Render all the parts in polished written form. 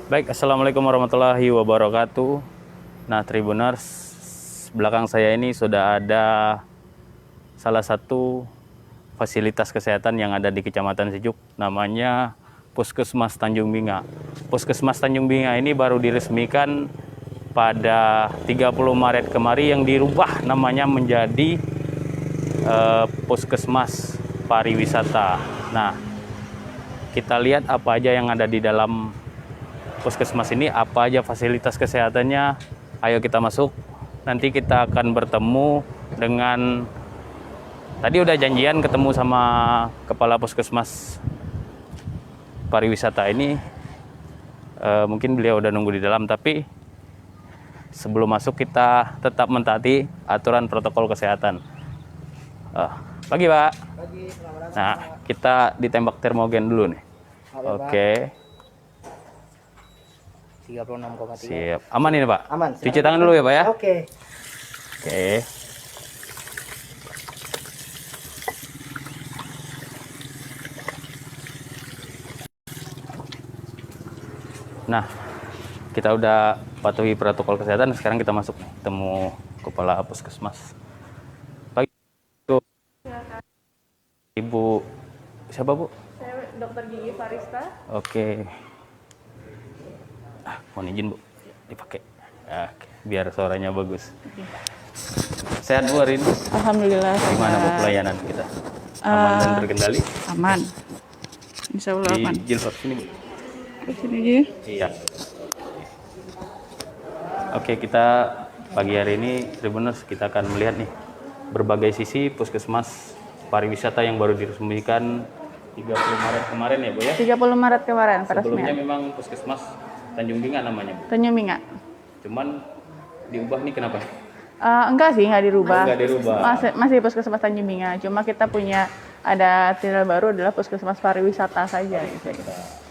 Baik, Assalamualaikum warahmatullahi wabarakatuh. Nah, Tribuners, belakang saya ini sudah ada salah satu fasilitas kesehatan yang ada di Kecamatan Sejuk, namanya Puskesmas Tanjung Binga. Puskesmas Tanjung Binga ini baru diresmikan pada 30 Maret kemarin yang dirubah namanya menjadi Puskesmas Pariwisata. Nah, kita lihat apa aja yang ada di dalam Puskesmas ini, apa aja fasilitas kesehatannya. Ayo kita masuk. Nanti kita akan bertemu dengan, tadi udah janjian ketemu sama Kepala Puskesmas Pariwisata ini. Mungkin beliau udah nunggu di dalam, tapi sebelum masuk kita tetap mentaati aturan protokol kesehatan. Pagi Pak. Pagi, selamat datang. Nah, kita ditembak termogen dulu nih. Oke. 36,3. Siap. Aman ini Pak? Aman. Cuci tangan dulu ya Pak ya? Oke. Oke. Nah, kita udah patuhi protokol kesehatan. Sekarang kita masuk nih, temu Kepala Puskesmas. Pagi. Ibu siapa Bu? Saya Dokter Gigi Farista. Oke. Mohon izin Bu, dipakai. Biar suaranya bagus. Sehat Bu hari ini? Alhamdulillah. Gimana Bu pelayanan kita? Aman dan terkendali? Aman. Insya Allah Di aman. jilbab sini Bu. Di sini aja. Iya. Oke, kita pagi hari ini Tribuners kita akan melihat nih berbagai sisi Puskesmas Pariwisata yang baru diresmikan 30 Maret kemarin ya Bu ya. 30 Maret kemarin Sebelumnya peresmian. memang Puskesmas Tanjung Binga namanya Bu. Tanjung Binga. Cuman diubah nih kenapa? Enggak sih, nggak dirubah. Nggak dirubah. Masih Puskesmas Tanjung Binga. Cuma kita punya ada titel baru adalah Puskesmas Pariwisata saja. Gitu.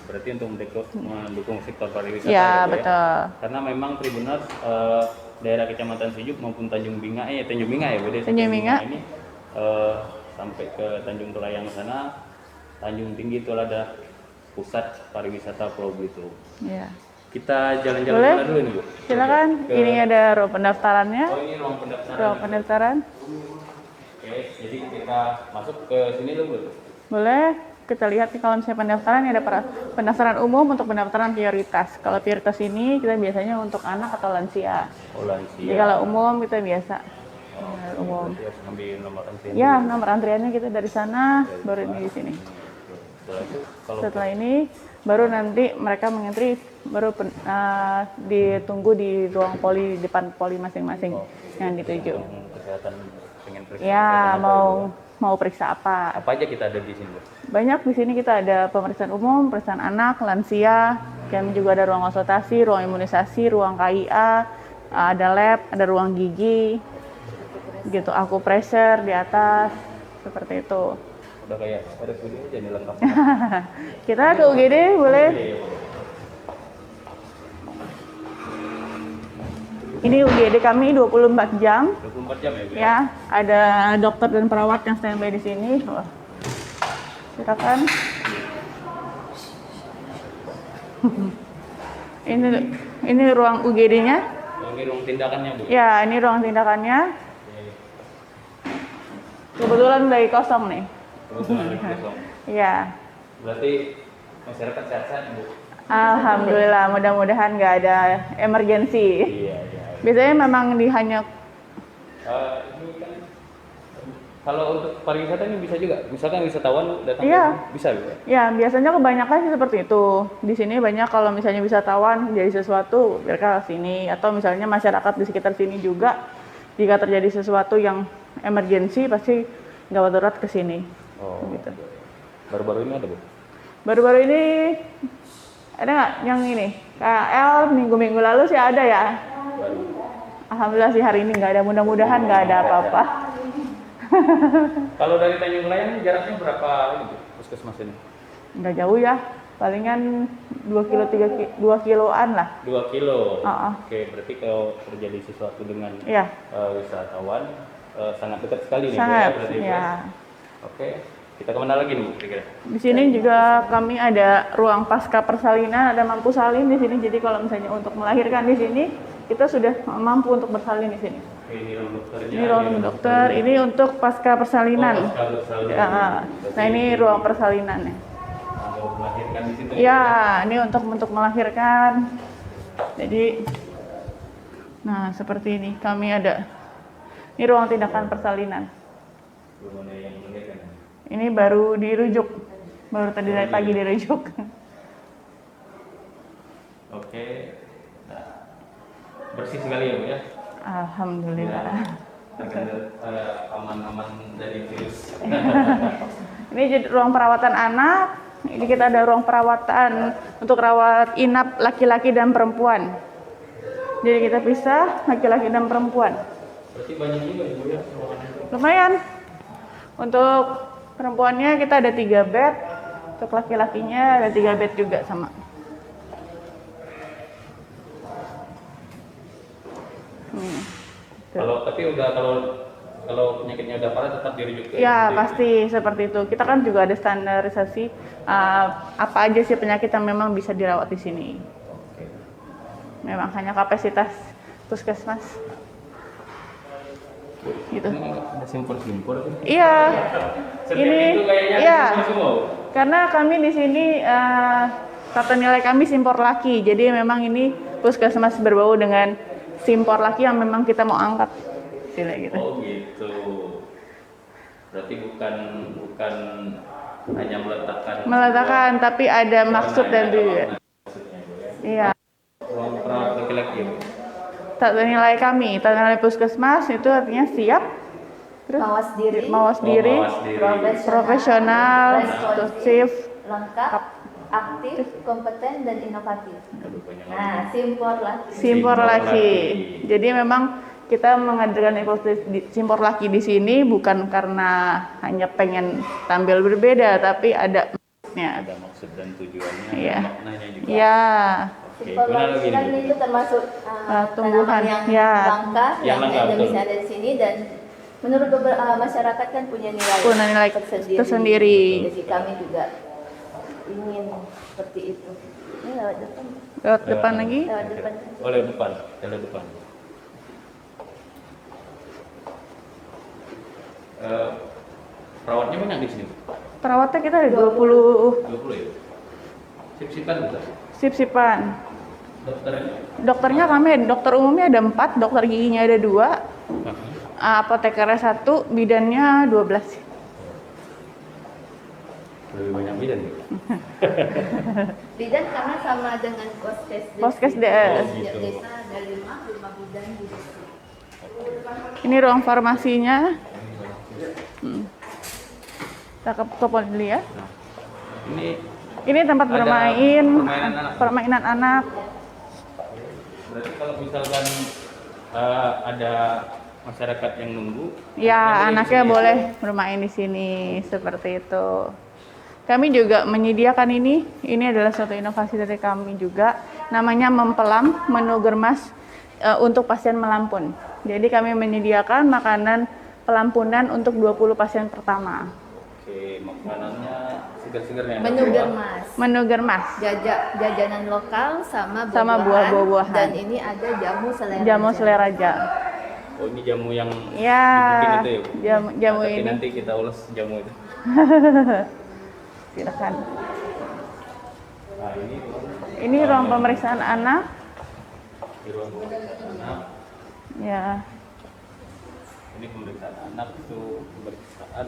Berarti untuk mendukung sektor pariwisata Ya, ya Bu ya? betul. Karena memang Tribuners daerah Kecamatan Sejuk maupun Tanjung Binga ya Bu. Tanjung Binga. Ini sampai ke Tanjung Kelayang sana, Tanjung Tinggi itu ada pusat pariwisata Pulau Belitung. Ya. Kita jalan-jalan Boleh? mana dulu nih Bu? Silakan. Ke- Ini ada ruang pendaftarannya. Oh ini ruang pendaftaran. Ruang pendaftaran. Oke, jadi kita masuk ke sini dulu Bu. Boleh. Kita lihat nih kalau misalnya pendaftaran ini ada pendaftaran umum untuk pendaftaran prioritas. Kalau prioritas ini kita biasanya untuk anak atau lansia. Oh lansia. Jadi kalau umum kita biasa umum. Berarti harus ngambil nomor antrian Ya, dulu. nomor antriannya kita dari sana, baru ini di sini. Setelah itu, kalau Setelah ini baru nanti mereka mengantri, baru ditunggu di ruang poli, di depan poli masing-masing yang dituju. yang kesehatan pengen periksa Ya, kesehatan apa mau periksa apa? Bu? Apa aja kita ada di sini Bu? Banyak di sini kita ada pemeriksaan umum, pemeriksaan anak, lansia, kami juga ada ruang konsultasi, ruang imunisasi, ruang KIA, ada lab, ada ruang gigi, gitu, akupressure di atas, seperti itu. Udah kayak pada studio aja nih lengkap. Kita ke UGD boleh? Ini UGD kami 24 jam. 24 jam ya Bu? Ya, ada dokter dan perawat yang standby di sini. Wah. Silakan. ini ruang UGD-nya. Oh, ini ruang tindakannya Bu? Ya, ini ruang tindakannya. Kebetulan lagi kosong nih. Kebetulan ada kosong. Iya. Berarti masyarakat sehat-sehat Bu? Alhamdulillah, mudah-mudahan nggak ada emergensi. Iya. Biasanya memang hanya Ini kan kalau untuk pariwisata ini bisa juga, misalkan wisatawan datang Iya. ke sini, bisa Bu? Ya, biasanya kebanyakan sih seperti itu. Di sini banyak kalau misalnya wisatawan jadi sesuatu, mereka ke sini. Atau misalnya masyarakat di sekitar sini juga, jika terjadi sesuatu yang emergensi, pasti gawat darurat ke sini. Oh. Gitu. Baru-baru ini ada Bu? Baru-baru ini, ada nggak yang ini? KL minggu-minggu lalu sih ada ya. Baru. Alhamdulillah sih hari ini nggak ada, mudah-mudahan nggak ada apa-apa. Kalau dari Tanjung Kelayang jaraknya berapa ini Bu, puskesmas ini? Nggak jauh ya, palingan 2 kiloan lah. 2 kilo. Uh-uh. Oke, berarti kalau terjadi sesuatu dengan Iya. wisatawan sangat dekat sekali nih Bu, Sangat, berarti Bu. ya. Oke. Kita kemana lagi nih Bu kira-kira? Di sini juga kami ada ruang pasca persalinan, ada mampu salin di sini. Jadi kalau misalnya untuk melahirkan di sini, kita sudah mampu untuk bersalin di sini. Oke, ini ruang dokternya. Ini ruang dokter, ini untuk pasca persalinan. Oh, pasca persalinan. Ya, nah ini ruang persalinannya. Mau melahirkan di situ. Ya, ini untuk melahirkan. Jadi, nah seperti ini kami ada. Ini ruang tindakan persalinan. Belum ada yang melahirkan. Ini baru dirujuk, baru tadi pagi dirujuk. Oke. Nah, bersih sekali ya Bu ya. Alhamdulillah. Aman-aman dari virus. Ini jadi ruang perawatan anak. Ini kita ada ruang perawatan untuk rawat inap laki-laki dan perempuan. Jadi kita pisah laki-laki dan perempuan. Berarti banyak juga Bu ya ruangannya. Lumayan. Untuk perempuannya kita ada 3 bed. Untuk laki-lakinya ada 3 bed juga sama. Tapi kalau penyakitnya udah parah tetap dirujuk ke Ya, IGD. pasti seperti itu. Kita kan juga ada standarisasi apa aja sih penyakit yang memang bisa dirawat di sini. Oke. Memang hanya kapasitas puskesmas. Gitu. Ini ada simpor-simpor tuh. Iya. Setiap Ini itu kayaknya iya. ada simpor semua. Karena kami di sini tata nilai kami simpor laki. Jadi memang ini puskesmas berbau dengan simpor laki yang memang kita mau angkat. Gitu. Oh gitu. Berarti bukan hanya meletakkan Tapi ada maksud dan tujuan. maksudnya Bu ya. Iya. Ruang perawat laki-laki ya Bu. Tata nilai kami, tata nilai puskesmas itu artinya siap, terus Mawas diri, mawas diri, mawas diri. profesional, responsif, lengkap, aktif, kompeten, dan inovatif. Aduh, banyak Nah, lagi. simpor lah. simpor laki. Jadi memang kita menghadirkan simpor laki di sini bukan karena hanya pengen tampil berbeda, tapi ada maksudnya. Ada maksud dan tujuannya, Iya. ada maknanya juga. Ya, Oke, Simpor gimana laki lagi kan nih? itu termasuk tumbuhan, tanaman yang ya. langka, Yang yang langka, endemis betul. ada di sini, dan menurut masyarakat kan punya nilai, tersendiri. Jadi kami juga ingin seperti itu. Ini lewat depan. Lewat depan lagi. Lewat depan. Oh, lewat depan, lewat depan. Perawatnya banyak di sini. Perawatnya kita ada 20 20 ya. Sip-sipan bisa. sip-sipan. Dokternya. Dokternya kami, dokter umumnya ada 4, dokter giginya ada 2, apotekernya 1, bidannya 12. Lebih banyak bidan nih. Bidan karena sama dengan Poskes Poskes DS. Setiap gitu. desa ada 5 bidan di desa. Ini ruang farmasinya. Kita ke poli dulu ya. Nah, ini Ini tempat Ada bermain, permainan anak. permainan anak. berarti kalau misalkan ada masyarakat yang nunggu, Ya, anaknya di sini. boleh bermain di sini seperti itu. Kami juga menyediakan ini adalah suatu inovasi dari kami juga, namanya Mempelam Menu Germas untuk pasien melampun. Jadi kami menyediakan makanan pelampunan untuk 20 pasien pertama. Oke, makanannya segar-segarnya. Menu germas. Menu Germas, Jajanan lokal sama Sama buah-buahan. Dan ini ada jamu selera. jamu seleraja. Oh, ini jamu yang Ya, dibikin itu ya, Bu? jamu Tapi ini. nanti kita ulas jamu itu. Silakan. Nah, Ini ruang pemeriksaan anak. di ruang pemeriksaan anak. Ya, Ini pemeriksaan anak itu pemeriksaan.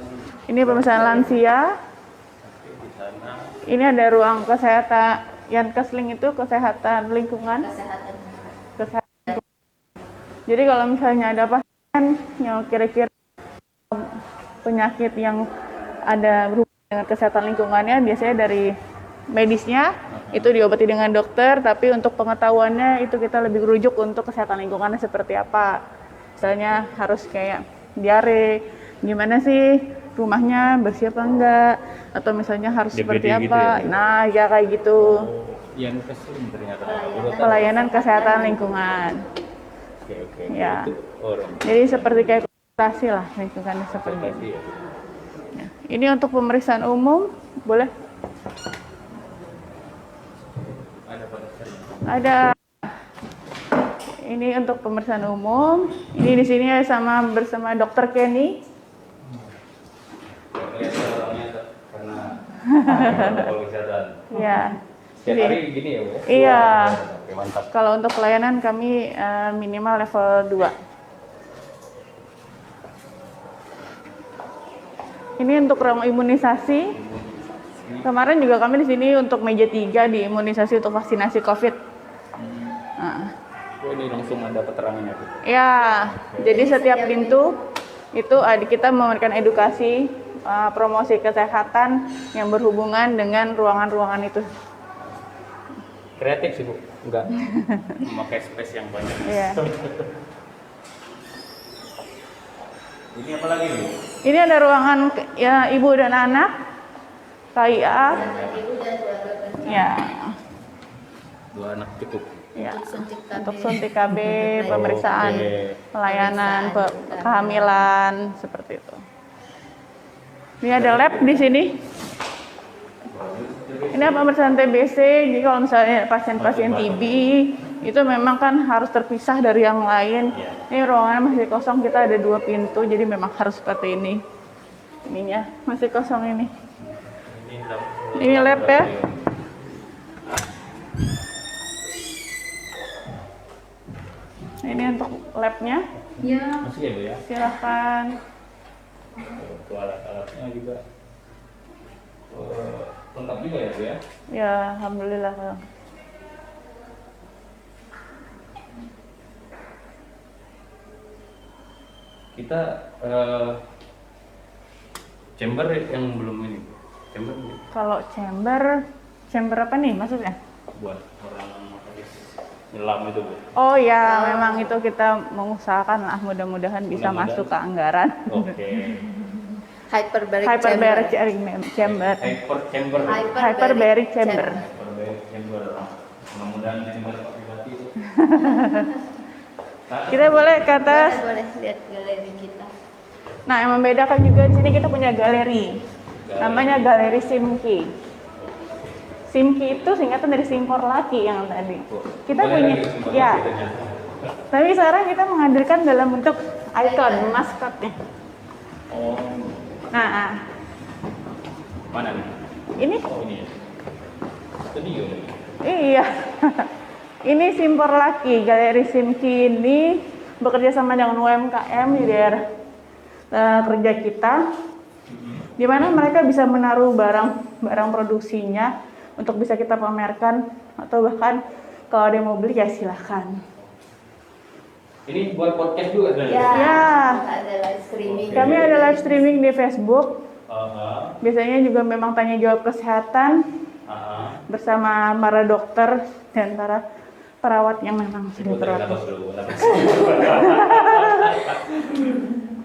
ini pemeriksaan lansia. Oke, di sana. Ini ada ruang kesehatan, yang kesling itu kesehatan lingkungan. Kesehatan. Kesehatan. Jadi kalau misalnya ada pasien yang kira-kira penyakit yang ada berhubungan dengan kesehatan lingkungannya, biasanya dari medisnya itu diobati dengan dokter, tapi untuk pengetahuannya itu kita lebih rujuk untuk kesehatan lingkungannya seperti apa. Misalnya harus kayak diare, gimana sih rumahnya bersih apa enggak, atau misalnya harus DBD seperti gitu apa. ya? Nah, ya kayak gitu. Yang kesini ternyata. Pelayanan kesehatan lingkungan. Oke. Ya. Itu orang. Jadi seperti kayak konsultasi lah lingkungannya seperti itu. Konsultasi ya. Ya. Ini untuk pemeriksaan umum, boleh? Ada. Ini untuk pemeriksaan umum. Ini di sini bersama Dokter Kenny. Karena kesehatan. Ya. Setiap hari gini ya, Bu? Iya. Oke, mantap. Kalau untuk pelayanan kami minimal level 2. Ini untuk ruang imunisasi. Kemarin juga kami di sini untuk meja 3 di imunisasi untuk vaksinasi COVID. Nah. Oh, ini langsung ada keterangannya, Bu? Ya, jadi setiap pintu itu kita memberikan edukasi promosi kesehatan yang berhubungan dengan ruangan-ruangan itu. Kreatif sih, Bu. Enggak memakai space yang banyak. Iya. Ini apa lagi, Bu? Ini ada ruangan ya ibu dan anak, KIA. Ya, 2 anak cukup. ya. Suntik KB. Untuk suntik KB, pemeriksaan, Oke. pelayanan, kehamilan, seperti itu. Ini ada lab di sini. Ini pemeriksaan TBC. Jadi kalau misalnya pasien-pasien TB itu memang kan harus terpisah dari yang lain. Ini ruangannya masih kosong, kita ada 2 pintu, jadi memang harus seperti ini. Ininya masih kosong ini. Ini lab ya. Ini untuk labnya. Ya. Masih ya, Bu ya? Silahkan. Untuk alat-alatnya juga lengkap juga ya, Bu ya? Ya, alhamdulillah. Kita chamber yang belum ini, Bu. Chamber Kalau chamber apa nih maksudnya? buat orang habis nyelam itu, Bu. Oh ya, memang itu kita mengusahakan lah, mudah-mudahan bisa Mudah-mudahan. masuk ke anggaran. Oke. Hyperbaric Hyperbaric chamber. chamber. Hyper chamber. Hyperbaric chamber. Hyperbaric chamber. Mudah-mudahan chamber pribadi itu. Kita boleh ke atas. Boleh lihat galeri kita. Nah, yang membedakan juga di sini kita punya galeri. Namanya Galeri Simki. Simki itu singkatan dari Simpor Laki yang tadi. Kita Boleh punya, lagi simpel ya. lagi ternyata. Tapi sekarang kita menghadirkan dalam bentuk icon, maskotnya. Oh, Nah, mana nih? ini, Oh, ini ya. Studio nih. iya. Ini Simpor Laki. Galeri Simki ini bekerja sama dengan UMKM di daerah kerja kita, di mana mereka bisa menaruh barang produksinya untuk bisa kita pamerkan, atau bahkan kalau ada yang mau beli ya silahkan. Ini buat podcast juga kan? Ya. Ya. Ada live streaming. Kami ada live streaming di Facebook. Aha. Biasanya juga memang tanya jawab kesehatan Aha. bersama para dokter dan para perawat yang memang sudah Ibu, tarik terlatih. nafas dulu, nafas.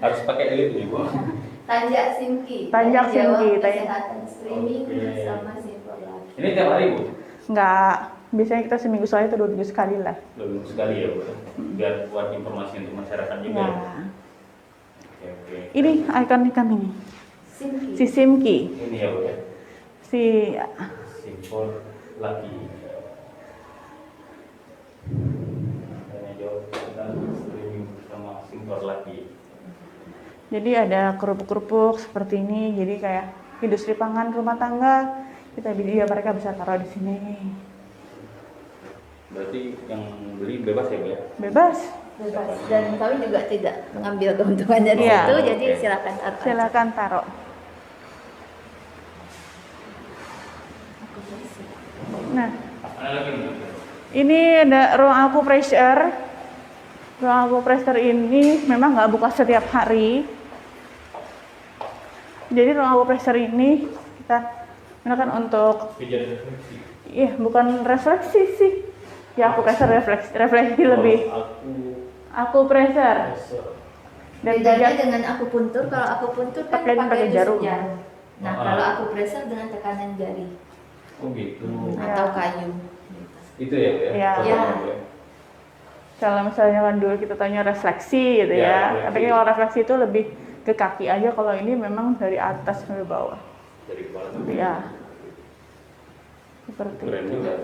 Harus pakai duit nih, Bu. Tanjak Simki. Tanjak Tanya jawab Simki, Kesehatan streaming Oke. bersama Simpor Laki. Ini tiap hari, Bu? Enggak, biasanya kita seminggu sekali atau 2 minggu sekali lah. 2 minggu sekali ya, Bu. Biar buat informasi untuk masyarakat juga. Ya. Oke, oke. Ini ikon kami nih. Simki. Si Simki. Ini ya, Bu ya. Si Simpor Laki. Tanya jawab tentang streaming bersama Simpor Laki. Jadi ada kerupuk-kerupuk seperti ini. Jadi kayak industri pangan rumah tangga. Kita mereka bisa taruh di sini. Berarti yang beli bebas ya, Bu ya? Bebas. Bebas. Dan kami juga tidak mengambil keuntungan dari Iya. situ, jadi Oke. silakan taruh. Silakan taruh. Nah, Mana lagi, Bu? ini ada ruang akupressure. Ruang akupressure ini memang nggak buka setiap hari. Jadi ruang akupressure ini kita gunakan untuk, Pijat refleksi. iya bukan refleksi sih. Ya akupressure refleksi lebih. Akupressure. Dan Bedanya pijat dengan akupuntur, kalau akupuntur kan pakai jarum. Nah, kalau akupresur dengan tekanan jari Oh gitu. atau Ya. kayu. Itu ya, Bu ya? Iya. Contohnya, Bu ya? Kalau misalnya kan dulu kita tanya refleksi gitu Ya, ya. refleksi. Tapi kalau refleksi itu lebih ke kaki aja. Kalau ini memang dari atas ke bawah. Dari kepala sampai Ya. Seperti keren itu. juga.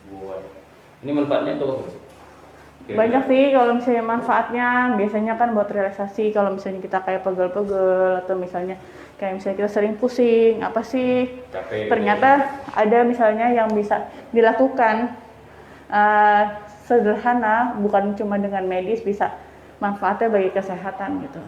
Buat. Ini manfaatnya tuh. Banyak sih kalau misalnya manfaatnya. Biasanya kan buat relaksasi kalau misalnya kita kayak pegel-pegel atau misalnya kayak misalnya kita sering pusing, apa sih? Capek. Ternyata ada misalnya yang bisa dilakukan sederhana, bukan cuma dengan medis, bisa manfaatnya bagi kesehatan gitu.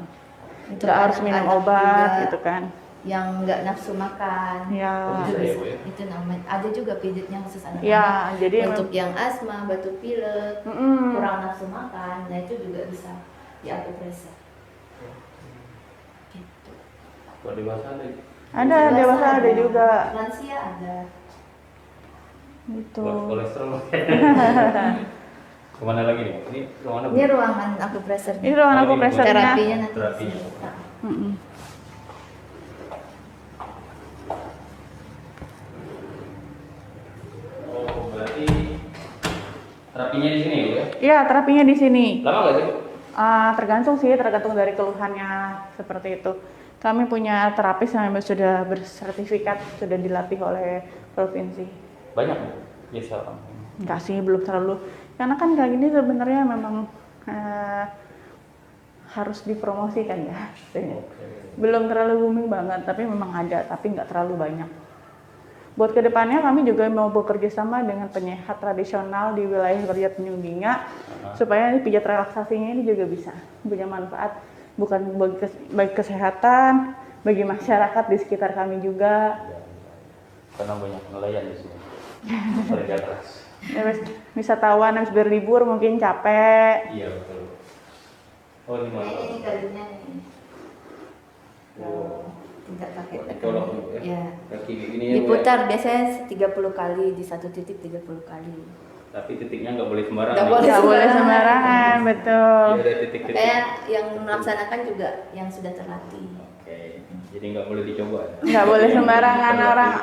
Untuk Nggak harus minum anak-anak obat juga gitu kan. yang nggak nafsu makan. Ya, Bisa ya, Bu, ya? Itu namanya ada juga pijatnya khusus anak-anak. ya jadi Untuk yang asma, batuk pilek, Mm-mm. kurang nafsu makan, nah itu juga bisa diakupresur. Gitu. Kalau dewasa ada. ada dewasa ada juga Lansia ada. gitu. Buat kolesterol. Kemana lagi nih? Ini ruangan apa? Ini ruangan akupresur. Ini ruangan Oh, ini akupresurnya. Terapinya nanti. Terapinya. di sini. Nah, Mm-mm. Oh, berarti terapinya di sini ya? Iya, terapinya di sini. Lama nggak sih, Bu? Tergantung sih, tergantung dari keluhannya seperti itu. Kami punya terapis yang memang sudah bersertifikat, sudah dilatih oleh provinsi. Banyak, Bu? Biasa. Enggak sih, belum terlalu. Karena kan kayak gini sebenarnya memang harus dipromosikan ya. Belum terlalu booming banget, tapi memang ada, tapi nggak terlalu banyak. Buat kedepannya kami juga mau bekerja sama dengan penyehat tradisional di wilayah kerja Tanjung Binga, supaya pijat relaksasinya ini juga bisa punya manfaat, bukan bagi kesehatan, bagi masyarakat di sekitar kami juga. Karena banyak nelayan di sini. Kerja keras. Wisatawan habis berlibur mungkin capek. Iya, betul. Oh, ini nah, mana? ini kalinya nih. Oh. Tingkat kaki. Dicolok ya. Ya. Kaki gini ya. Bu, ya? Diputar biasanya 30 kali di satu titik 30 kali. Tapi titiknya nggak boleh sembarangan. Nggak boleh. Nggak boleh sembarangan, betul. Iya, ada titik-titik. Kayak yang melaksanakan juga yang sudah terlatih. Oke. Jadi nggak boleh dicoba. Nggak boleh sembarangan orang.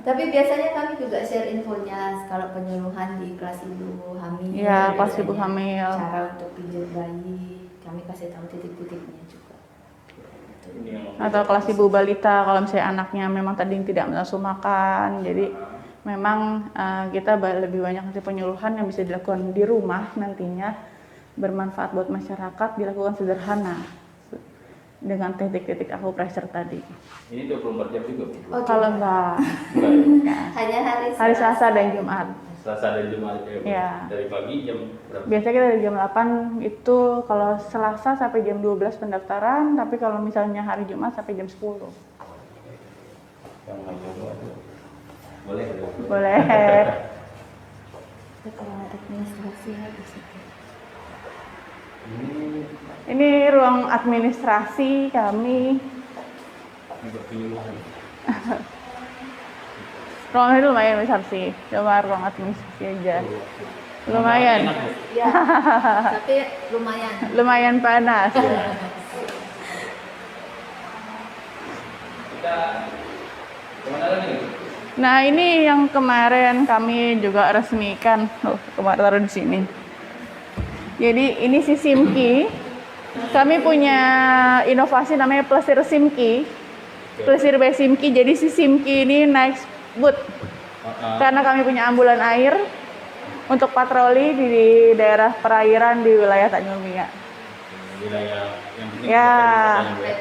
Tapi biasanya kami juga share infonya kalau penyuluhan di kelas ibu hamil. Iya, kelas biasanya. ibu hamil. Cara untuk pijat bayi, kami kasih tahu titik-titiknya juga. Ini yang Atau kelas ibu balita kalau misalnya anaknya memang tadi tidak nafsu makan, jadi memang kita lebih banyak nanti penyuluhan yang bisa dilakukan di rumah nantinya, bermanfaat buat masyarakat, dilakukan sederhana dengan titik-titik akupresur tadi. Ini 24 jam juga, Bu? Oh, Kalau tidak. enggak Enggak. Hanya hari Selasa dan Jumat. Selasa dan Jumat ya, Bu? Iya. Dari pagi jam berapa? Biasanya kita dari jam 8 itu kalau Selasa sampai jam 12 pendaftaran, tapi kalau misalnya hari Jumat sampai jam 10. Yang mau coba tuh. Boleh, Bu? Boleh. Itu kalau administrasi ya di situ. Ini ruang administrasi kami. Juga penyuluhan. Ruangnya itu lumayan besar sih, cuma ruang administrasi aja. Lumayan, Enak, Bu? Ya, tapi lumayan. lumayan panas. Kita kemana lagi, Bu? Nah ini yang kemarin kami juga resmikan, kemarin taruh di sini. Jadi ini si Simki, kami punya inovasi namanya Plesir Simki, Plesir by Simki. Jadi si Simki ini naik boot, karena kami punya ambulan air untuk patroli di daerah perairan di wilayah Tanjung Binga. Wilayah yang penting Ya. kita paling Bu, ya.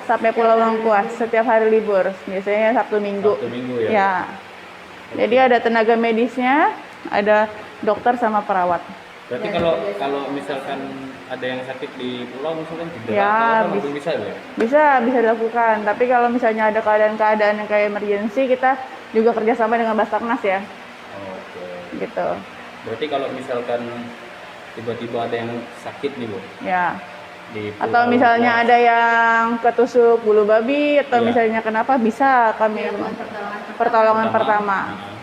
Sampai Pulau Lengkuas setiap hari libur, biasanya Sabtu Minggu. Sabtu Minggu ya. Ya. Jadi ada tenaga medisnya, ada dokter sama perawat. Berarti kalau misalkan ada yang sakit di pulau misalkan cedera Ya, atau apa, langsung bisa ya? Bisa dilakukan. Tapi kalau misalnya ada keadaan-keadaan yang kayak emergency, kita juga kerjasama dengan Basarnas ya, Oke. gitu. Berarti kalau misalkan tiba-tiba ada yang sakit nih, Bu, Ya. di pulau Atau misalnya Lengkuas. ada yang ketusuk bulu babi atau Ya. misalnya kenapa, bisa kami pertolongan pertama. Nah,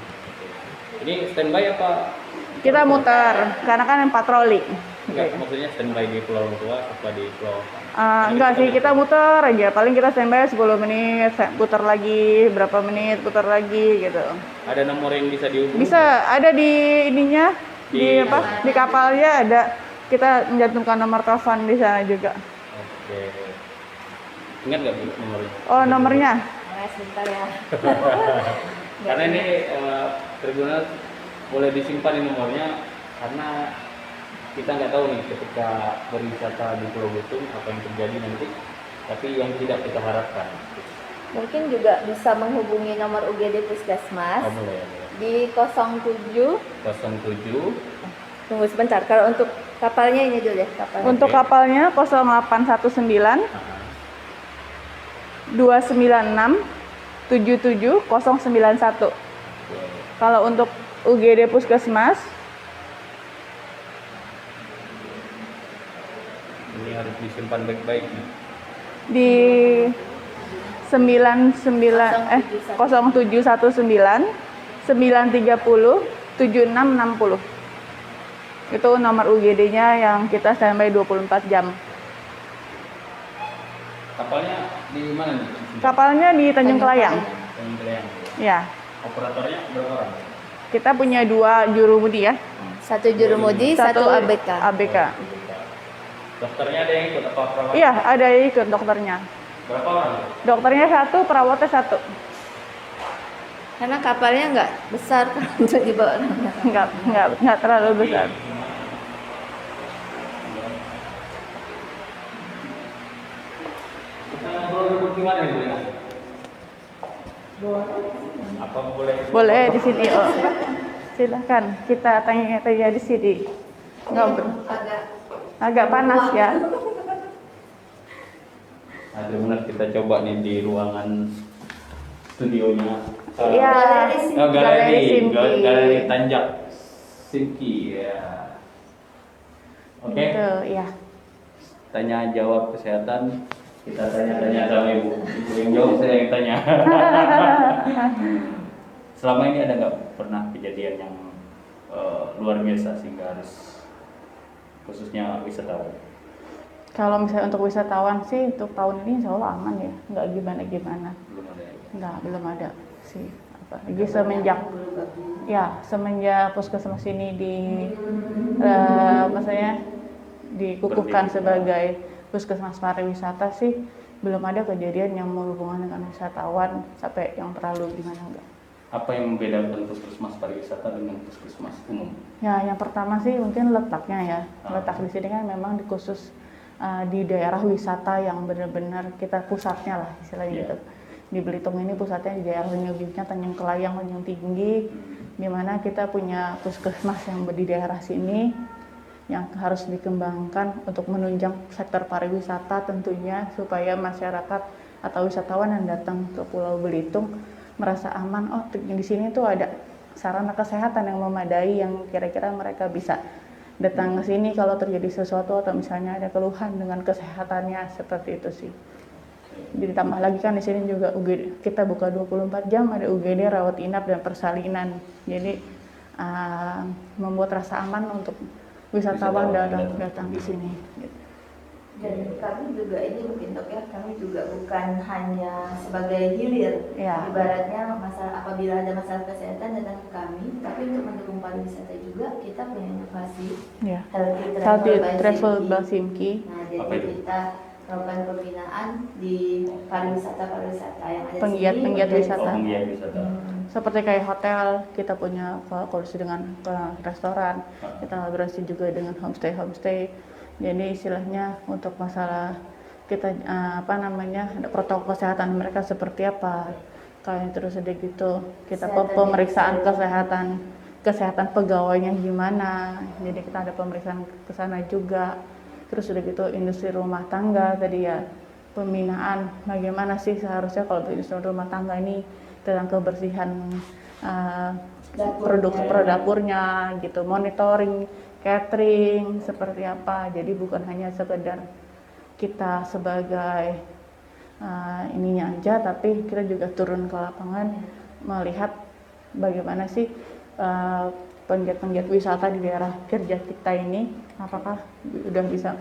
ini standby apa? Kita muter karena kan yang patroli. Enggak, maksudnya standby di Pulau Lengkuas apa di Pulau Enggak sih, kita muter aja. Paling kita standby 10 menit, putar lagi, berapa menit, putar lagi gitu. Ada nomor yang bisa dihubungi? Bisa, ada di ininya, di Di- apa? Di kapalnya ada. Kita mencantumkan nomor telepon di sana juga. Oke. Ingat nggak Bu nomornya? Oh, nomornya. Nah, sebentar ya. Karena ini Tribunal boleh disimpan ini nomornya karena kita nggak tahu nih ketika berwisata di Pulau Belitung apa yang terjadi nanti, tapi yang tidak kita harapkan. Mungkin juga bisa menghubungi nomor UGD Puskesmas Oh, boleh. di 07. 07 Tunggu sebentar. Kalau untuk kapalnya ini dulu ya, kapalnya. Untuk kapalnya 0819 296 77091. Kalau untuk UGD Puskesmas ini harus disimpan baik-baik nih. di 0719 930 7660. Itu nomor UGD-nya yang kita standby 24 jam. Kapalnya di mana nih? Kapalnya di Tanjung Kelayang. Tanjung Kelayang. Ya. Operatornya berapa orang? Kita punya 2 jurumudi ya. Satu jurumudi, satu ABK. ABK. Dokternya ada yang ikut apa perawat? Iya, ada yang ikut dokternya. Berapa orang? Dokternya 1, perawatnya 1. Karena kapalnya nggak besar untuk dibawa orang. Nggak terlalu besar. Kita ngobrol dulu gimana nih Bu ya? Apa boleh? Boleh di sini, oh. Silahkan kita tanya-tanya di sini. Ngobrol. Agak panas ya. Ada benar kita coba nih di ruangan studionya. Iya. Galeri Simki. Galeri Tanjak Simki ya. Oke. Gitu, ya. Tanya jawab kesehatan. Kita tanya-tanya sama ibu. Ibu yang jawab, saya yang tanya. Selama ini ada nggak pernah kejadian yang luar biasa sehingga harus khususnya wisatawan? Kalau misalnya untuk wisatawan sih untuk tahun ini insya Allah aman ya, nggak gimana-gimana. Belum ada ya? Nggak, belum ada sih. Apalagi semenjak puskesmas ini maksudnya dikukuhkan sebagai puskesmas pariwisata sih belum ada kejadian yang berhubungan dengan wisatawan sampai yang terlalu gimana enggak. Apa yang membedakan puskesmas pariwisata dengan puskesmas umum? Ya, yang pertama sih mungkin letaknya ya. Letak di sini kan memang khusus di daerah wisata yang benar-benar kita pusatnya lah istilahnya gitu. Di Belitung ini pusatnya di daerah Nyugiknya, Tanjung Kelayang, Tanjung Tinggi, di mana kita punya puskesmas yang di daerah sini yang harus dikembangkan untuk menunjang sektor pariwisata tentunya supaya masyarakat atau wisatawan yang datang ke Pulau Belitung merasa aman. Oh, di sini tuh ada sarana kesehatan yang memadai yang kira-kira mereka bisa datang ke sini kalau terjadi sesuatu atau misalnya ada keluhan dengan kesehatannya, seperti itu sih. Ditambah lagi kan di sini juga UGD, kita buka 24 jam, ada UGD rawat inap dan persalinan. Jadi membuat rasa aman untuk wisatawan datang di sini. Dan kami juga ini mungkin dok ya, kami juga bukan hanya sebagai hilir, Ya. ibaratnya masalah apabila ada masalah kesehatan datang ke kami, tapi untuk mendukung pariwisata juga kita punya inovasi Ya. Healthy Travel Simki. by Simki. Nah, jadi Apa itu? kita melakukan pembinaan di pariwisata yang ada Penggiat-penggiat di sini. wisata. Penggiat wisata. Seperti kayak hotel, kita punya kolaborasi dengan restoran, kita kolaborasi juga dengan homestay. Jadi istilahnya untuk masalah kita ada protokol kesehatan mereka seperti apa, kayak terus ada gitu kita pemeriksaan kesehatan pegawainya gimana. Jadi kita ada pemeriksaan ke sana juga. Terus udah gitu industri rumah tangga tadi ya, pembinaan bagaimana sih seharusnya kalau industri rumah tangga ini tentang kebersihan produk dapurnya gitu, monitoring catering seperti apa. Jadi bukan hanya sekedar kita sebagai ininya aja, tapi kita juga turun ke lapangan melihat bagaimana sih penggiat-penggiat wisata di daerah kerja kita ini, apakah udah bisa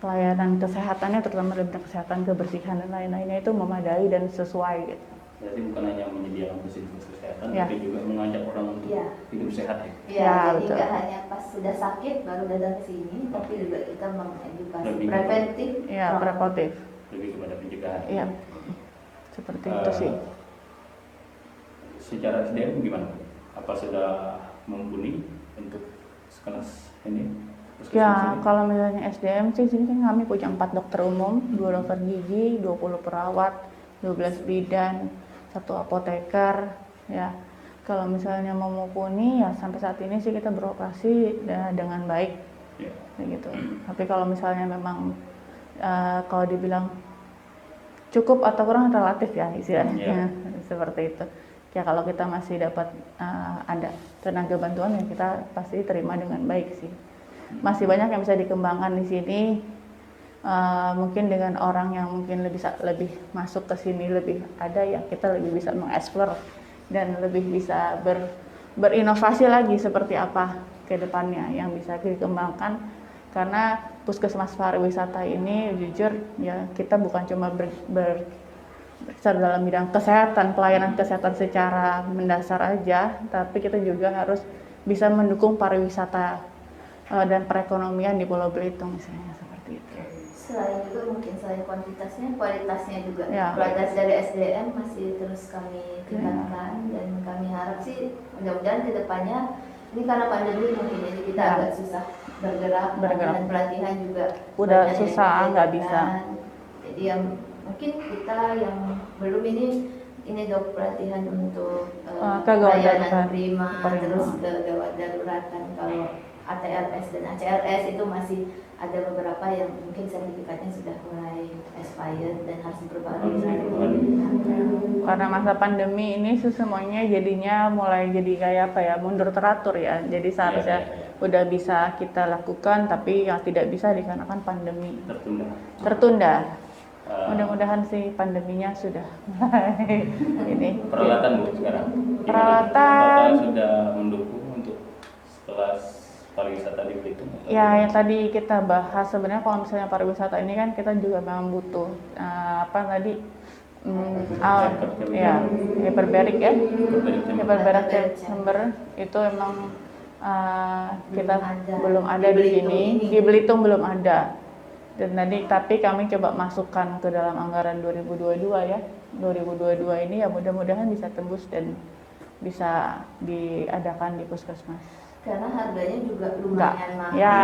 pelayanan kesehatannya, terutama dalam bidang kesehatan, kebersihan dan lain-lainnya itu memadai dan sesuai gitu. Berarti bukan hanya menyediakan fasilitas kesehatan, Ya. tapi juga mengajak orang untuk Ya. hidup sehat ya. Ya, Ya, jadi betul. nggak hanya pas sudah sakit baru datang ke sini, tapi juga kita mengedukasi Lebih preventif. Ya, preventif. lebih kepada pencegahan. Iya, seperti itu sih. Secara SDM gimana? Apa sudah mumpuni untuk sekelas ini? Ya, kalau misalnya SDM sih, sini kan kami punya 4 dokter umum, 2 dokter gigi, 20 perawat, 12 bidan, 1 apoteker, ya. Kalau misalnya mau mumpuni, ya sampai saat ini sih kita beroperasi dengan baik, Ya. kayak gitu. Tapi kalau misalnya memang kalau dibilang cukup atau kurang relatif ya istilahnya, seperti itu. Ya kalau kita masih dapat ada tenaga bantuan, ya kita pasti terima dengan baik sih. Masih banyak yang bisa dikembangkan di sini. Mungkin dengan orang yang mungkin lebih masuk ke sini lebih ada, ya kita lebih bisa mengeksplor dan lebih bisa berinovasi lagi seperti apa ke depannya yang bisa dikembangkan. Karena puskesmas pariwisata ini jujur ya kita bukan cuma dalam bidang kesehatan, pelayanan kesehatan secara mendasar aja, tapi kita juga harus bisa mendukung pariwisata dan perekonomian di Pulau Belitung misalnya seperti itu. Selain itu mungkin selain kuantitasnya, kualitasnya juga. Ya. Kualitas dari SDM masih terus kami tingkatkan dan kami harap sih mudah-mudahan ke depannya ini karena pandemi mungkin jadi kita Ya. agak susah bergerak. Dan pelatihan juga Udah banyak susah, yang nggak diadakan. bisa. Jadi yang mungkin kita yang belum ini dok pelatihan untuk Kegawat layanan darurat. prima, Prima. terus ke gawat darurat kan. Kalau ATLS dan ACLS itu masih ada beberapa yang mungkin sertifikatnya sudah mulai expired dan harus diperbarui lagi. Karena masa pandemi ini semuanya jadinya mulai jadi kayak apa ya, mundur teratur ya. Jadi seharusnya udah bisa kita lakukan, tapi yang tidak bisa dikarenakan pandemi tertunda. Mudah-mudahan sih pandeminya sudah mulai ini. Peralatan Bu sekarang? Peralatan. Apakah sudah mendukung untuk kelas pariwisata di Belitung? Ya, yang tadi kita bahas sebenarnya kalau misalnya pariwisata ini kan kita juga memang butuh ya hyperbaric ya, hyperbaric chamber itu emang kita belum ada di sini, di Belitung belum ada. Dan tapi kami coba masukkan ke dalam anggaran 2022 ya. 2022 ini ya mudah-mudahan bisa tembus dan bisa diadakan di puskesmas. Karena harganya juga lumayan mahal. Ya.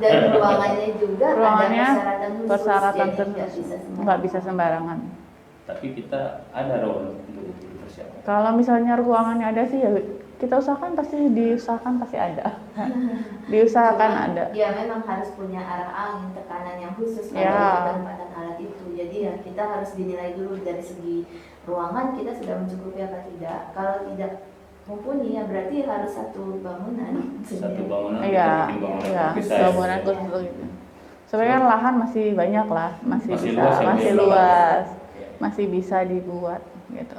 Dan ruangannya juga Ruangannya ada persyaratan khusus, khusus, nggak bisa sembarangan. Tapi kita ada ruang untuk dipersiapkan. Kalau misalnya ruangannya ada sih ya kita usahakan pasti ada. Diusahakan ada. Ya memang harus punya arah angin, tekanan yang khusus Ya. pada penempatan alat itu. Jadi ya kita harus dinilai dulu dari segi ruangan kita sudah mencukupi apa tidak. Kalau tidak mumpuni ya berarti harus satu bangunan. Satu bangunan. Iya, kita bikin bangunan iya. terpisah ya. Bangunan khusus gitu. Sebenarnya kan lahan masih banyak lah, masih luas ya, masih belum luas, masih bisa dibuat gitu.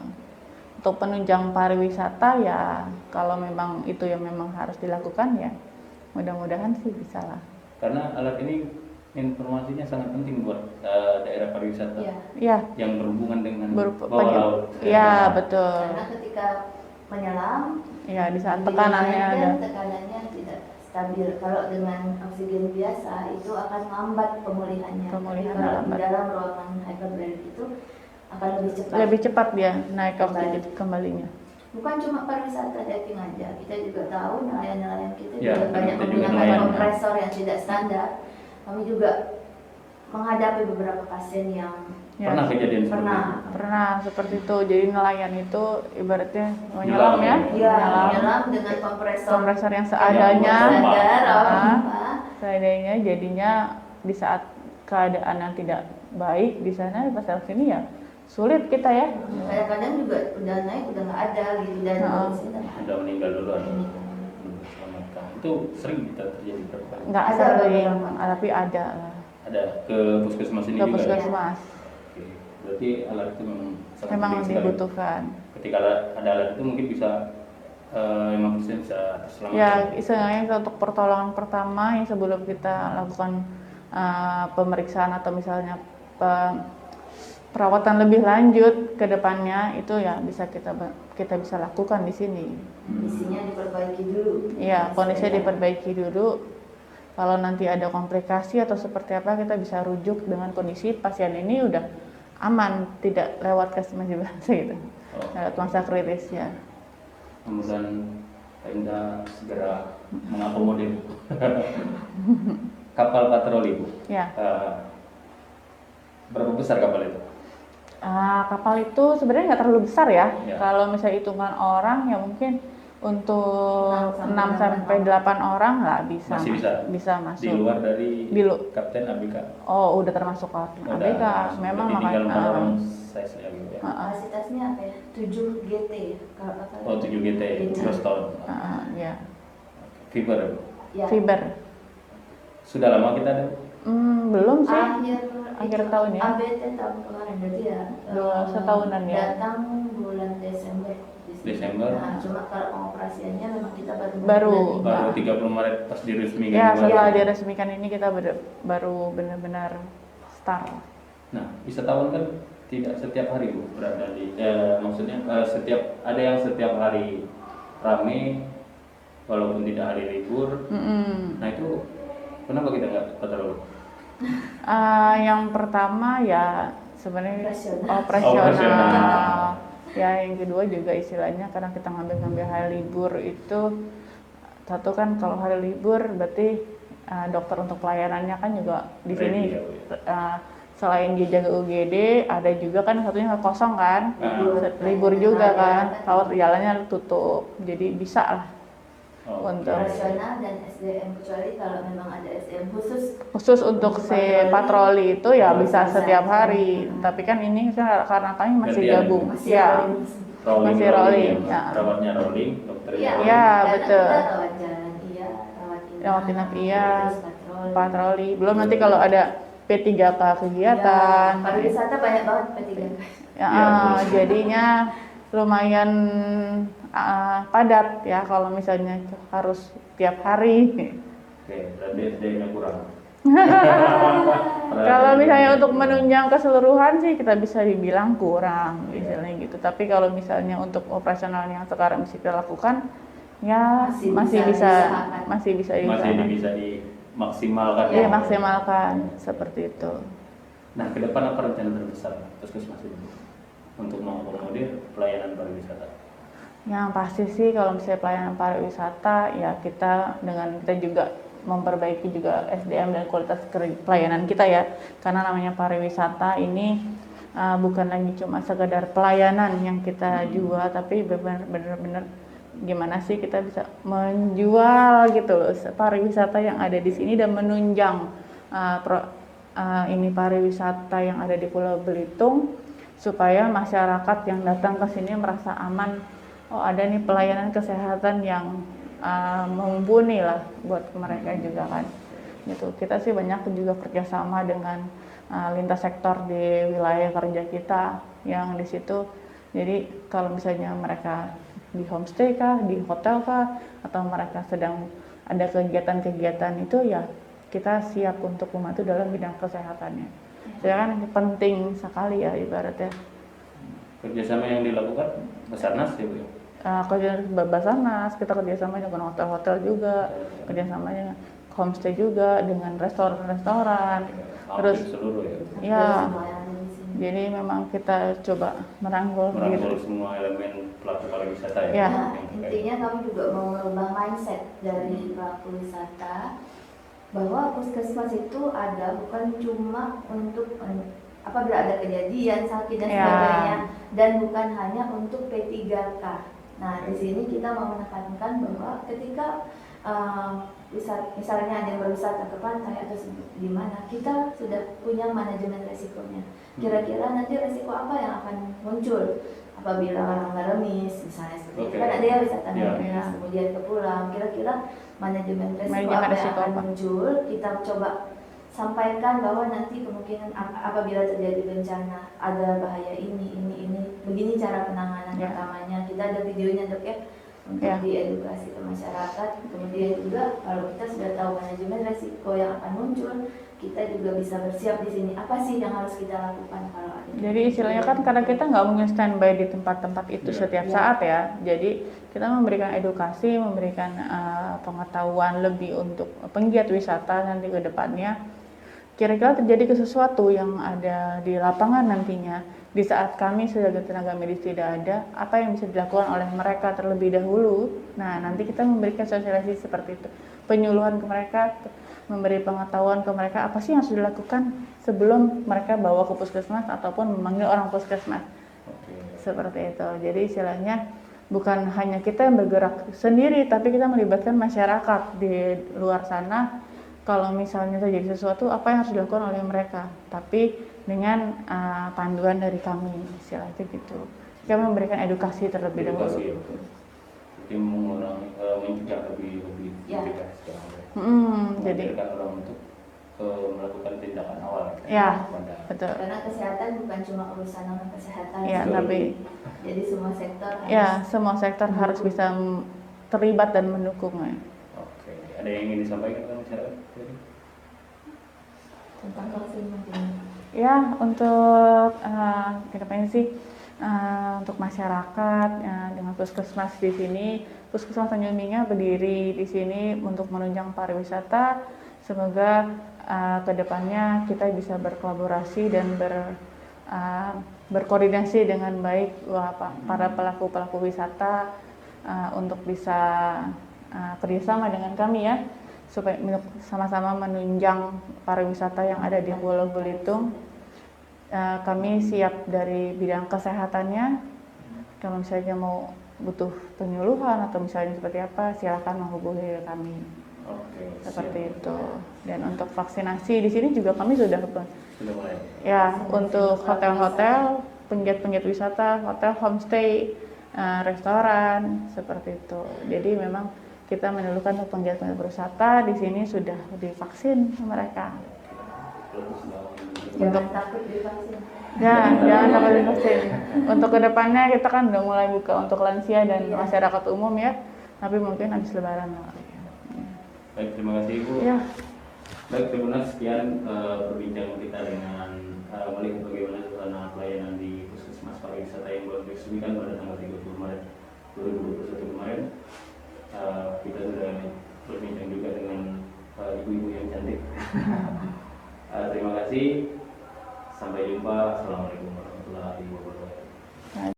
Untuk penunjang pariwisata ya kalau memang itu yang memang harus dilakukan ya mudah-mudahan sih bisa lah. Karena alat ini informasinya sangat penting buat daerah pariwisata Iya. yang berhubungan dengan bawah laut. Iya betul. Karena ketika menyelam, Ya di saat di tekanannya mana ada. tekanannya tidak stabil. Kalau dengan oksigen biasa itu akan lambat pemulihannya. Pemulihan Tapi kalau lambat. di dalam ruangan hyperbaric itu akan lebih cepat. Lebih cepat dia naik oksigen kembalinya. Bukan cuma pariwisata diving aja, kita juga tahu nelayan-nelayan kita Ya, juga banyak kita juga menggunakan nelayan. kompresor yang tidak standar. Kami juga menghadapi beberapa pasien yang Ya. Pernah kejadian seperti itu? Pernah seperti itu. Jadi nelayan itu ibaratnya menyelam ya, menyelam dengan kompresor yang seadanya. standar, Ah, seadanya jadinya di saat keadaan yang tidak baik di sana pas sini ya sulit kita ya. kadang-kadang juga udah naik udah nggak ada gitu dan Udah meninggal duluan. Selamatkan. Itu sering kita terjadi berapa kali? Nggak Ada sering, beberapa. tapi ada lah. Ada ke puskesmas ini Ke juga. puskesmas Oke. Berarti alat itu memang sangat memang penting sekali. dibutuhkan. Ketika ada alat itu mungkin bisa 5% bisa terselamatkan. Ya, istilahnya untuk pertolongan pertama yang sebelum kita lakukan pemeriksaan atau misalnya perawatan lebih lanjut ke depannya itu ya bisa kita bisa lakukan di sini. kondisinya diperbaiki dulu. Iya, kondisinya diperbaiki dulu Kalau nanti ada komplikasi atau seperti apa, kita bisa rujuk dengan kondisi pasien ini udah aman, tidak lewat ke masih bahasa gitu, lewat masa kritis ya. Kemudian Pemda segera mengakomodir kapal patroli Bu. Ya. Berapa besar kapal itu? Kapal itu sebenarnya nggak terlalu besar ya. Ya. Kalau misalnya hitungan orang ya mungkin untuk 6 6 sampai 8 orang nggak bisa. Masih bisa? Bisa masuk. Di luar dari Kapten ABK. Oh, udah termasuk kapten Udah, ABK. termasuk. Memang Berarti tinggal makanya. orang size-nya gitu ya. Kapasitasnya apa ya? 7 GT ya? Kalau apa? Oh, 7 GT, terus tahun. Ya. Fiber. Ya. Fiber. Sudah lama kita ada? Belum sih. Akhir tahun ya. ABT tahun kemarin berarti ya. Setahunan ya. Datang bulan Desember. Desember. Nah, cuma kalau pengoperasiannya memang kita baru Baru. Baru 30 Maret pas diresmikan. Ya, kemarin. setelah diresmikan ini kita baru benar-benar start. Nah, wisatawan kan tidak setiap hari Bu berada di, maksudnya ada yang setiap hari rame walaupun tidak hari libur. Nah itu kenapa kita nggak patroli? Yang pertama ya sebenarnya Operasional. operasional. Ya, yang kedua juga istilahnya karena kita ngambil hari libur itu, satu kan kalau hari libur berarti dokter untuk pelayanannya kan juga di sini. Selain dia jaga UGD, ada juga kan satunya nggak kosong kan, libur juga kan, kalau jalannya tutup, jadi bisa lah untuk operasional dan SDM, kecuali kalau memang ada SDM khusus untuk si patroli itu ya bisa setiap hari. Tapi kan ini kan karena kami masih Gantian. gabung, ya masih rolling. Ya. Rawatnya rolling, dokternya Iya, rolling. Ya, kadang betul. kita rawat jalan iya, Rawat inap iya, terus patroli. patroli. Belum nanti kalau ada P3K kegiatan. Ya, pariwisata banyak banget P3. Ya, Iya, betul. jadinya lumayan padat ya kalau misalnya harus tiap hari. Oke, berarti SDM-nya kurang. Kalau misalnya untuk menunjang keseluruhan sih kita bisa dibilang kurang, misalnya gitu. Tapi kalau misalnya untuk operasional yang sekarang bisa kita lakukan, ya masih bisa bisa dimaksimalkan. Iya, maksimalkan seperti itu. Nah, ke depan apa rencana terbesar Puskesmas ini untuk mengakomodir pelayanan pariwisata? Yang pasti sih kalau misalnya pelayanan pariwisata ya kita juga memperbaiki juga SDM dan kualitas pelayanan kita ya, karena namanya pariwisata ini bukan lagi cuma sekedar pelayanan yang kita jual, tapi benar-benar gimana sih kita bisa menjual gitu loh pariwisata yang ada di sini dan menunjang ini pariwisata yang ada di Pulau Belitung, supaya masyarakat yang datang ke sini merasa aman. Oh, ada nih pelayanan kesehatan yang mumpuni lah buat mereka juga kan. Gitu. Kita sih banyak juga kerjasama dengan lintas sektor di wilayah kerja kita yang di situ. Jadi kalau misalnya mereka di homestay kah, di hotel kah, atau mereka sedang ada kegiatan-kegiatan itu ya kita siap untuk membantu dalam bidang kesehatannya. Jadi kan penting sekali ya ibaratnya. Kerjasama yang dilakukan Basarnas ya Bu? Kerja Basarnas, kita kerjasama dengan hotel-hotel juga, kerjasama dengan homestay juga, dengan restoran-restoran. Terus seluruh ya? Ya, jadi memang kita coba merangkul gitu. Semua elemen pelaku pariwisata ya? Ya. Nah, intinya kami juga mau merubah mindset dari pelaku wisata, bahwa puskesmas itu ada bukan cuma untuk apabila ada kejadian sakit dan sebagainya, dan bukan hanya untuk P3K. Nah, di sini kita mau menekankan bahwa ketika misalnya ada yang berwisata ke pantai atau di mana, kita sudah punya manajemen resikonya. Kira-kira nanti resiko apa yang akan muncul apabila orang ngeremis, misalnya seperti itu. Kan ada yang wisata ngeremis, kemudian ke pulang. Kira-kira manajemen resiko apa yang akan muncul, kita coba sampaikan bahwa nanti kemungkinan apabila terjadi bencana ada bahaya ini, begini cara penanganan pertamanya. Kita ada videonya Dok ya. untuk Ya. diedukasi ke masyarakat. Kemudian juga kalau kita sudah tahu manajemen resiko yang akan muncul, kita juga bisa bersiap di sini. Apa sih yang harus kita lakukan kalau ada? Jadi istilahnya kan karena kita nggak mungkin standby di tempat-tempat itu setiap saat ya. Jadi kita memberikan edukasi, memberikan pengetahuan lebih untuk penggiat wisata nanti ke depannya. Kira-kira terjadi sesuatu yang ada di lapangan nantinya, di saat kami sebagai tenaga medis tidak ada, apa yang bisa dilakukan oleh mereka terlebih dahulu. Nah, nanti kita memberikan sosialisasi seperti itu, penyuluhan ke mereka, memberi pengetahuan ke mereka apa sih yang harus dilakukan sebelum mereka bawa ke puskesmas ataupun memanggil orang puskesmas. Seperti itu. Jadi istilahnya bukan hanya kita yang bergerak sendiri, tapi kita melibatkan masyarakat di luar sana. Kalau misalnya terjadi sesuatu, apa yang harus dilakukan oleh mereka, tapi dengan panduan dari kami, istilahnya gitu. Kami memberikan edukasi terlebih dahulu. Jadi mengurangi, mencegah lebih Ya. Jadi orang untuk melakukan tindakan awal. ya, betul. Karena kesehatan bukan cuma urusan non kesehatan, Ya, tapi jadi semua sektor ya semua sektor harus bisa terlibat dan mendukung ya. Oke, ada yang ingin disampaikan ke masyarakat? tentang vaksin mungkin. Ya, untuk kedepannya sih untuk masyarakat dengan puskesmas di sini, puskesmas Tanjung Minga berdiri di sini untuk menunjang pariwisata. Semoga kedepannya kita bisa berkolaborasi dan berkoordinasi dengan baik para pelaku wisata untuk bisa kerjasama dengan kami ya, supaya sama-sama menunjang pariwisata yang ada di Pulau Belitung. Kami siap dari bidang kesehatannya. Kalau misalnya mau butuh penyuluhan atau misalnya seperti apa, silakan menghubungi kami. Seperti itu. Dan untuk vaksinasi di sini juga kami sudah mulai. ya, untuk hotel-hotel, penggiat wisata, hotel, homestay, restoran, seperti itu. Jadi memang kita menelurkan penggiat wisata di sini sudah divaksin mereka. Jangan takut divaksin. Ya, jangan takut divaksin. Untuk kedepannya kita kan udah mulai buka untuk lansia dan masyarakat umum ya, tapi mungkin habis lebaran lah. Baik, terima kasih Ibu. Ya. Baik, terima kasih. Sekian perbincangan kita dengan melihat bagaimana sarana pelayanan di Puskesmas Pariwisata yang baru diresmikan pada tanggal 30 Maret 2021 kemarin. Kita sudah berbincang juga dengan ibu-ibu yang cantik. Terima kasih. Sampai jumpa. Assalamualaikum warahmatullahi wabarakatuh.